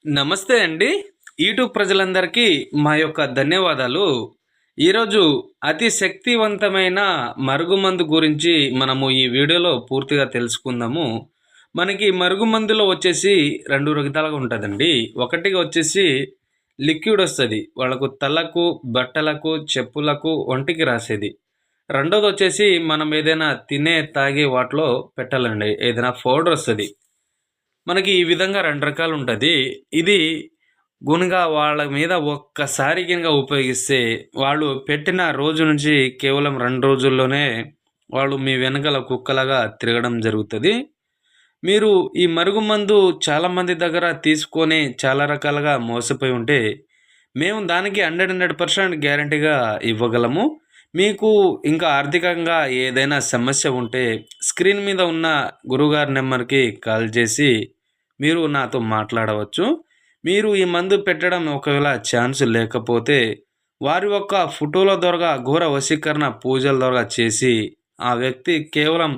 నమస్తే అండి. యూట్యూబ్ ప్రజలందరికీ మా యొక్క ధన్యవాదాలు. ఈరోజు అతి శక్తివంతమైన మరుగుమందు గురించి మనము ఈ వీడియోలో పూర్తిగా తెలుసుకుందాము. మనకి మరుగుమందులో వచ్చేసి 2 రకాలుగా ఉంటదండి. ఒకటిగా వచ్చేసి లిక్విడ్ వస్తది. వాళ్ళకు తలకు, బట్టలకు, చెప్పులకు, ఒంటికి రాసేది. రెండోదొచ్చేసి మనం ఏదైనా తినే, తాగే వాటిలో పెట్టాలండి. ఏదైనా పౌడర్ వస్తది. మనకి ఈ విధంగా 2 రకాలుంటది. ఇది గునగా వాళ్ళ మీద ఒక్కసారి గినక ఉపయోగిస్తే, వాళ్ళు పెట్టిన రోజు నుంచి కేవలం 2 రోజుల్లోనే వాళ్ళు మీ వెనకాల కుక్కలాగా తిరగడం జరుగుతది. మీరు ఈ మరుగుమందు చాలామంది దగ్గర తీసుకొని చాలా రకాలుగా మోసపోయి ఉంటే, మేము దానికి 100% గ్యారంటీగా ఇవ్వగలము. మీకు ఇంకా ఆర్థికంగా ఏదైనా సమస్య ఉంటే, స్క్రీన్ మీద ఉన్న గురువుగారి నెంబర్‌కి కాల్ చేసి మీరు నాతో మాట్లాడవచ్చు. మీరు ఈ మందు పెట్టడం ఒకవేళ ఛాన్స్ లేకపోతే, వారి యొక్క ఫోటోల ద్వారా ఘోర వశీకరణ పూజల ద్వారా చేసి, ఆ వ్యక్తి కేవలం